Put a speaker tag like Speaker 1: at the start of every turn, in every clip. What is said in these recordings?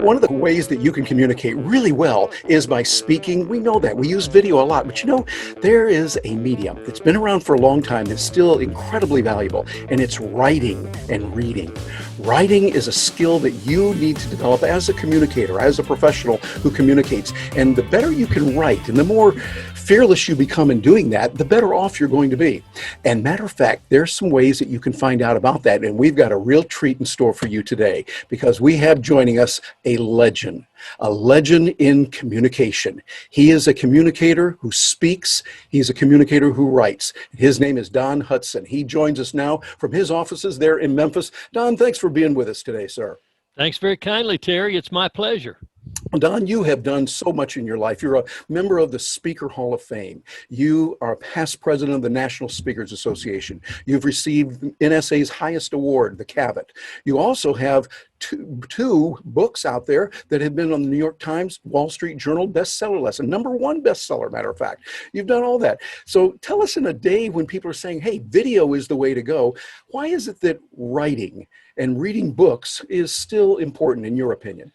Speaker 1: One of the ways that you can communicate really well is by speaking. We know that. We use video a lot, but there is a medium that's been around for a long time that's still incredibly valuable, and it's writing and reading. Writing is a skill that you need to develop as a communicator, as a professional who communicates. And the better you can write and the more fearless you become in doing that, the better off you're going to be. And matter of fact, there's some ways that you can find out about that. And we've got a real treat in store for you today, because we have joining us a legend in communication. He is a communicator who speaks. He's a communicator who writes. His name is Don Hutson. He joins us now from his offices there in Memphis. Don, thanks for being with us today, sir.
Speaker 2: Thanks very kindly, Terry. It's my pleasure.
Speaker 1: Don, you have done so much in your life. You're a member of the Speaker Hall of Fame. You are a past president of the National Speakers Association. You've received NSA's highest award, the Cavett. You also have two books out there that have been on the New York Times, Wall Street Journal bestseller list, #1 bestseller, matter of fact. You've done all that. So tell us, in a day when people are saying, hey, video is the way to go, why is it that writing and reading books is still important in your opinion?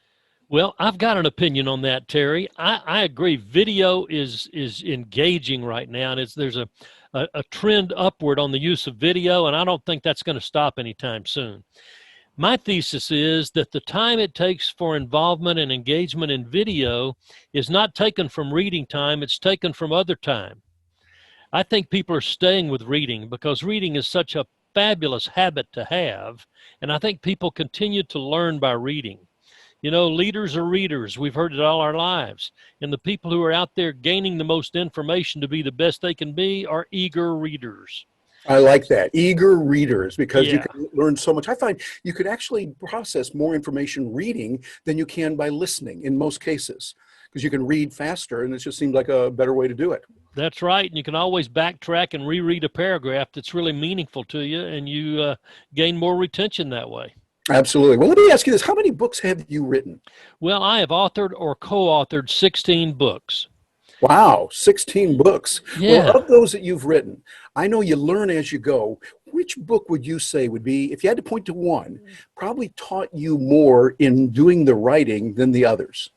Speaker 2: Well, I've got an opinion on that, Terry. I agree. Video is engaging right now, and there's a trend upward on the use of video, and I don't think that's going to stop anytime soon. My thesis is that the time it takes for involvement and engagement in video is not taken from reading time, it's taken from other time. I think people are staying with reading because reading is such a fabulous habit to have, and I think people continue to learn by reading. You know, leaders are readers. We've heard it all our lives. And the people who are out there gaining the most information to be the best they can be are eager readers.
Speaker 1: I like that. Eager readers, because
Speaker 2: Yeah.
Speaker 1: you can learn so much. I find you could actually process more information reading than you can by listening in most cases, because you can read faster, and it just seems like a better way to do it.
Speaker 2: That's right. And you can always backtrack and reread a paragraph that's really meaningful to you, and you gain more retention that way.
Speaker 1: Absolutely. Well, let me ask you this. How many books have you written?
Speaker 2: Well, I have authored or co-authored 16 books.
Speaker 1: Wow, 16 books.
Speaker 2: Yeah.
Speaker 1: Well, of those that you've written, I know you learn as you go. Which book would you say would be, if you had to point to one, probably taught you more in doing the writing than the others?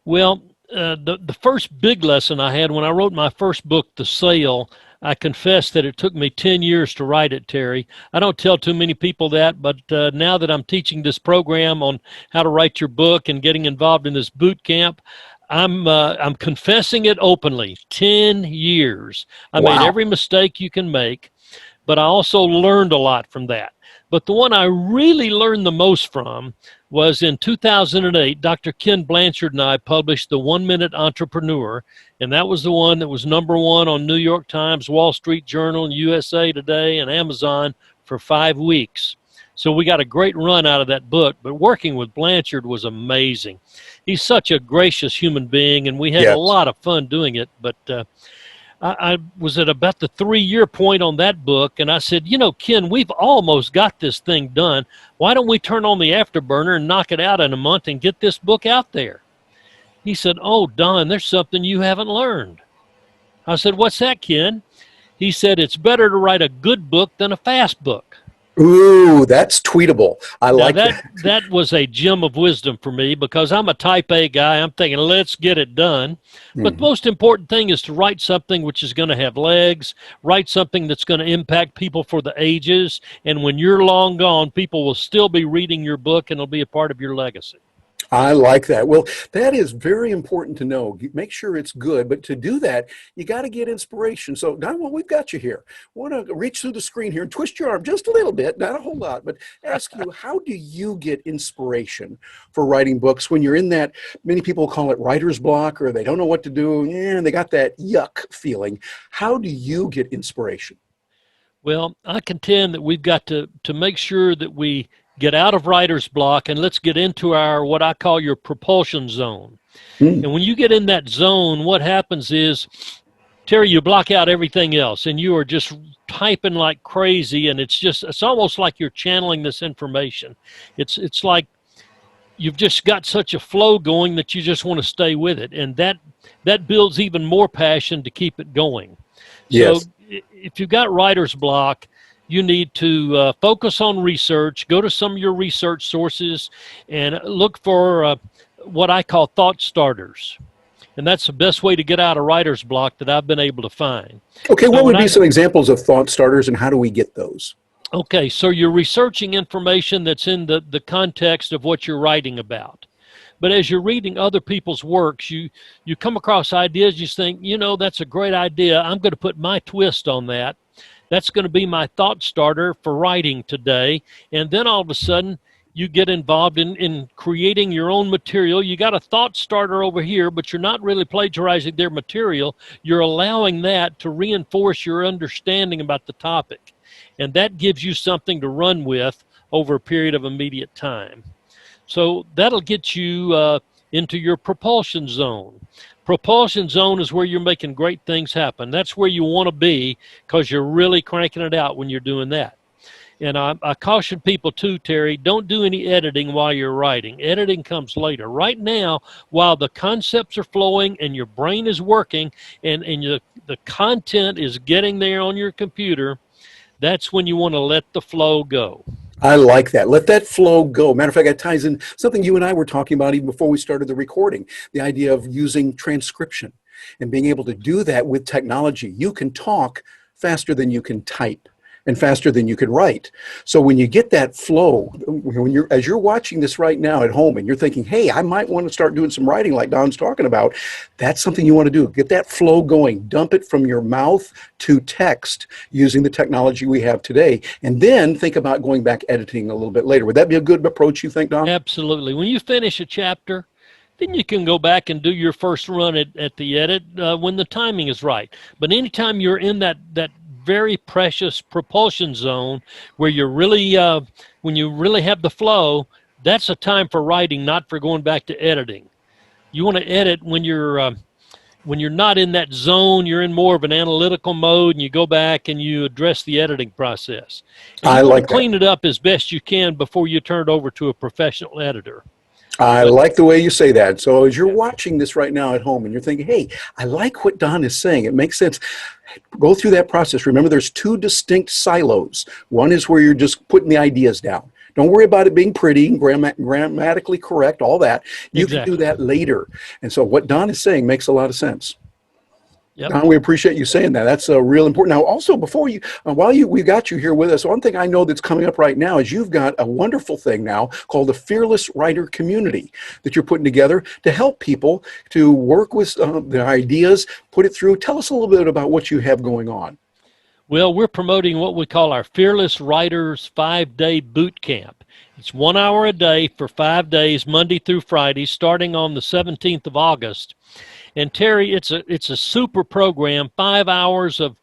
Speaker 2: Well, the first big lesson I had when I wrote my first book, The Sale, I confess that it took me 10 years to write it, Terry. I don't tell too many people that, but now that I'm teaching this program on how to write your book and getting involved in this boot camp, I'm confessing it openly. 10 years. I made every mistake you can make, but I also learned a lot from that. But the one I really learned the most from was in 2008, Dr. Ken Blanchard and I published The 1 Minute Entrepreneur, and that was the one that was #1 on New York Times, Wall Street Journal, USA Today, and Amazon for 5 weeks. So we got a great run out of that book, but working with Blanchard was amazing. He's such a gracious human being, and we had a lot of fun doing it, but I was at about the 3-year point on that book, and I said, you know, Ken, we've almost got this thing done. Why don't we turn on the afterburner and knock it out in a month and get this book out there? He said, oh, Don, there's something you haven't learned. I said, what's that, Ken? He said, it's better to write a good book than a fast book.
Speaker 1: Ooh, that's tweetable. I like that.
Speaker 2: That was a gem of wisdom for me, because I'm a type A guy. I'm thinking, let's get it done. But the most important thing is to write something which is going to have legs, write something that's going to impact people for the ages. And when you're long gone, people will still be reading your book, and it'll be a part of your legacy.
Speaker 1: I like that. Well, that is very important to know. Make sure it's good, but to do that, you got to get inspiration. So, Don, well, we've got you here. I want to reach through the screen here and twist your arm just a little bit, not a whole lot, but ask you, how do you get inspiration for writing books when you're in that, many people call it writer's block, or they don't know what to do, and they got that yuck feeling. How do you get inspiration?
Speaker 2: Well, I contend that we've got to make sure that we get out of writer's block, and let's get into our, what I call your propulsion zone. And when you get in that zone, what happens is, Terry, you block out everything else, and you are just typing like crazy, and it's almost like you're channeling this information. It's like you've just got such a flow going that you just want to stay with it, and that builds even more passion to keep it going.
Speaker 1: Yes.
Speaker 2: So if you've got writer's block, you need to focus on research, go to some of your research sources, and look for what I call thought starters. And that's the best way to get out of writer's block that I've been able to find.
Speaker 1: Okay,
Speaker 2: So
Speaker 1: what would be some examples of thought starters, and how do we get those?
Speaker 2: okay, so you're researching information that's in the context of what you're writing about. But as you're reading other people's works, you come across ideas, you think, you know, that's a great idea. I'm going to put my twist on that. That's going to be my thought starter for writing today. And then all of a sudden, you get involved in creating your own material. You got a thought starter over here, but you're not really plagiarizing their material. You're allowing that to reinforce your understanding about the topic. And that gives you something to run with over a period of immediate time. So that'll get you into your propulsion zone. Propulsion zone is where you're making great things happen. That's where you want to be because you're really cranking it out when you're doing that. And I caution people too, Terry, don't do any editing while you're writing. Editing comes later. Right now, while the concepts are flowing and your brain is working and the content is getting there on your computer, that's when you want to let the flow go.
Speaker 1: I like that. Let that flow go. Matter of fact, that ties in something you and I were talking about even before we started the recording, the idea of using transcription and being able to do that with technology. You can talk faster than you can type and faster than you can write. So when you get that flow, as you're watching this right now at home and you're thinking, hey, I might want to start doing some writing like Don's talking about, that's something you want to do. Get that flow going. Dump it from your mouth to text using the technology we have today. And then think about going back editing a little bit later. Would that be a good approach, you think, Don?
Speaker 2: Absolutely. When you finish a chapter, then you can go back and do your first run at the edit when the timing is right. But anytime you're in that very precious propulsion zone where you're really, when you really have the flow, that's a time for writing, not for going back to editing. You want to edit when you're not in that zone. You're in more of an analytical mode, and you go back and you address the editing process. And
Speaker 1: I
Speaker 2: you want
Speaker 1: like
Speaker 2: to clean it up as best you can before you turn it over to a professional editor.
Speaker 1: I like the way you say that. So as you're watching this right now at home and you're thinking, hey, I like what Don is saying. It makes sense. Go through that process. Remember, there's two distinct silos. One is where you're just putting the ideas down. Don't worry about it being pretty and grammatically correct, all that. You can do that later. And so what Don is saying makes a lot of sense.
Speaker 2: Yep.
Speaker 1: Don, we appreciate you saying that. That's real important. Now, also, before you, we got you here with us, one thing I know that's coming up right now is you've got a wonderful thing now called the Fearless Writer Community that you're putting together to help people to work with their ideas, put it through. Tell us a little bit about what you have going on.
Speaker 2: Well, we're promoting what we call our Fearless Writers 5-Day Boot Camp. It's 1 hour a day for 5 days, Monday through Friday, starting on the 17th of August. And Terry, it's a super program, 5 hours of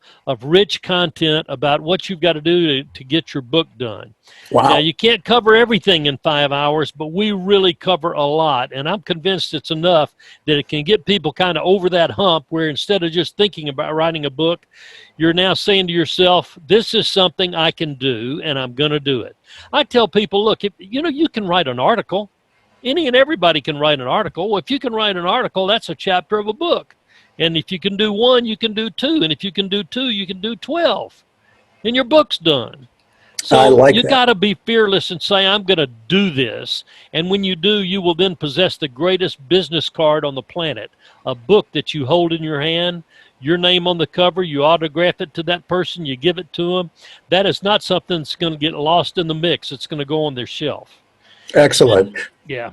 Speaker 2: rich content about what you've got to do to get your book done.
Speaker 1: Wow.
Speaker 2: Now, you can't cover everything in 5 hours, but we really cover a lot. And I'm convinced it's enough that it can get people kind of over that hump where instead of just thinking about writing a book, you're now saying to yourself, this is something I can do, and I'm going to do it. I tell people, look, you can write an article. Any and everybody can write an article. Well, if you can write an article, that's a chapter of a book. And if you can do one, you can do two. And if you can do two, you can do 12. And your book's done. So you got to be fearless and say, I'm going to do this. And when you do, you will then possess the greatest business card on the planet, a book that you hold in your hand, your name on the cover, you autograph it to that person, you give it to them. That is not something that's going to get lost in the mix. It's going to go on their shelf.
Speaker 1: Excellent.
Speaker 2: And, yeah.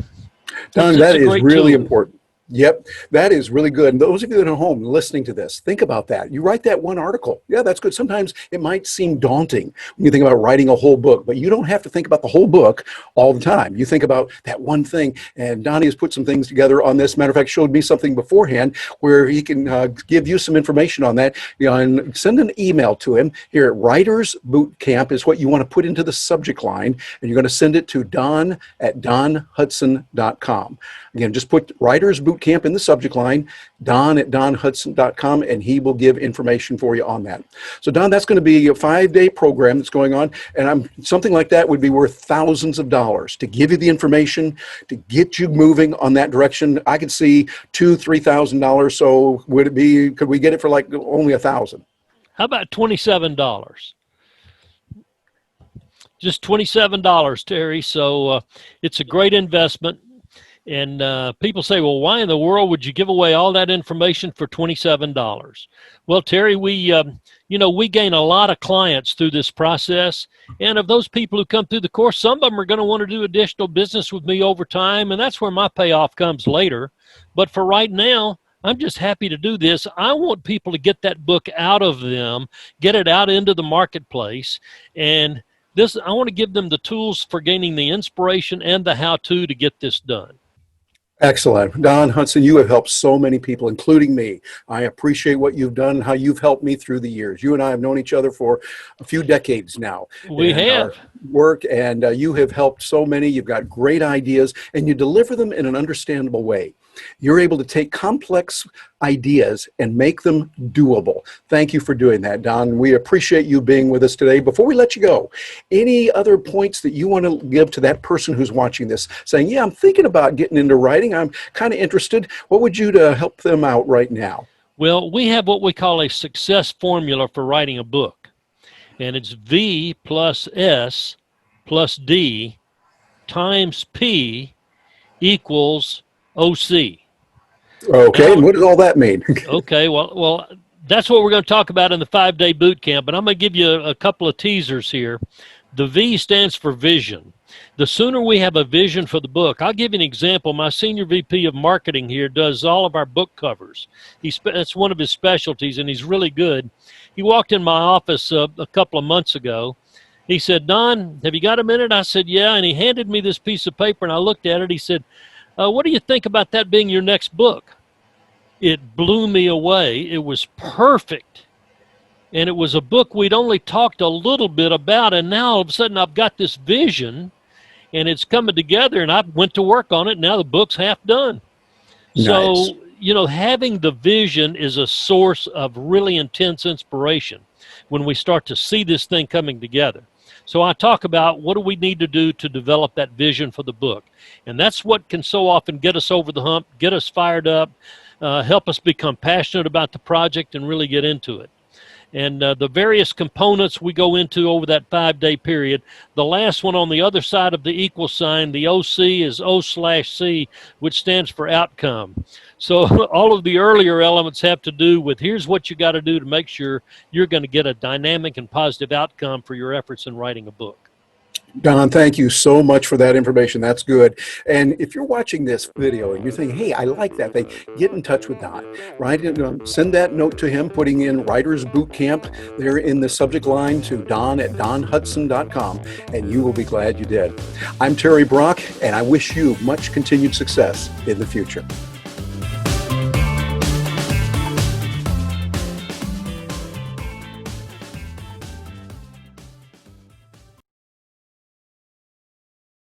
Speaker 1: Don, that is really important. Yep, that is really good. And those of you that are at home listening to this, think about that. You write that one article. Yeah, that's good. Sometimes it might seem daunting when you think about writing a whole book, but you don't have to think about the whole book all the time. You think about that one thing. And Donnie has put some things together on this. Matter of fact, showed me something beforehand where he can give you some information on that. And send an email to him here at Writers Boot Camp is what you want to put into the subject line. And you're going to send it to don@donhutson.com. Again, just put Writers Boot Camp in the subject line, don@donhutson.com, and he will give information for you on that. So Don, that's going to be a 5-day program that's going on, and something like that would be worth thousands of dollars to give you the information, to get you moving on that direction. I could see $2,000-3,000. So could we get it for like only $1,000?
Speaker 2: How about $27? Just $27, Terry. So it's a great investment. And people say, well, why in the world would you give away all that information for $27? Well, Terry, we gain a lot of clients through this process. And of those people who come through the course, some of them are going to want to do additional business with me over time. And that's where my payoff comes later. But for right now, I'm just happy to do this. I want people to get that book out of them, get it out into the marketplace. And I want to give them the tools for gaining the inspiration and the how-to to get this done.
Speaker 1: Excellent. Don Hutson, you have helped so many people, including me. I appreciate what you've done and how you've helped me through the years. You and I have known each other for a few decades now.
Speaker 2: We have.
Speaker 1: Work, and you have helped so many. You've got great ideas, and you deliver them in an understandable way. You're able to take complex ideas and make them doable. Thank you for doing that, Don. We appreciate you being with us today. Before we let you go, any other points that you want to give to that person who's watching this, saying, yeah, I'm thinking about getting into writing, I'm kind of interested. What would you do to help them out right now?
Speaker 2: Well, we have what we call a success formula for writing a book. And it's V plus S plus D times P equals OC.
Speaker 1: Okay,
Speaker 2: Now,
Speaker 1: and what does all that mean?
Speaker 2: Okay, well, that's what we're going to talk about in the 5-day boot camp, but I'm going to give you a couple of teasers here. The V stands for vision. The sooner we have a vision for the book, I'll give you an example. My senior VP of marketing here does all of our book covers. That's one of his specialties, and he's really good. He walked in my office a couple of months ago. He said, Don, have you got a minute? I said, yeah, and he handed me this piece of paper, and I looked at it. He said, what do you think about that being your next book? It blew me away. It was perfect. And it was a book we'd only talked a little bit about, and now all of a sudden I've got this vision, and it's coming together, and I went to work on it, and now the book's half done.
Speaker 1: Nice.
Speaker 2: So, having the vision is a source of really intense inspiration when we start to see this thing coming together. So I talk about what do we need to do to develop that vision for the book. And that's what can so often get us over the hump, get us fired up, help us become passionate about the project and really get into it. And the various components we go into over that 5-day period. The last one on the other side of the equal sign, the OC, is O/C, which stands for outcome. So all of the earlier elements have to do with here's what you got to do to make sure you're going to get a dynamic and positive outcome for your efforts in writing a book.
Speaker 1: Don, thank you so much for that information. That's good. And if you're watching this video and you're thinking, hey, I like that thing, get in touch with Don, right? Send that note to him, putting in Writers Boot Camp there in the subject line to don@donhutson.com, and you will be glad you did. I'm Terry Brock, and I wish you much continued success in the future.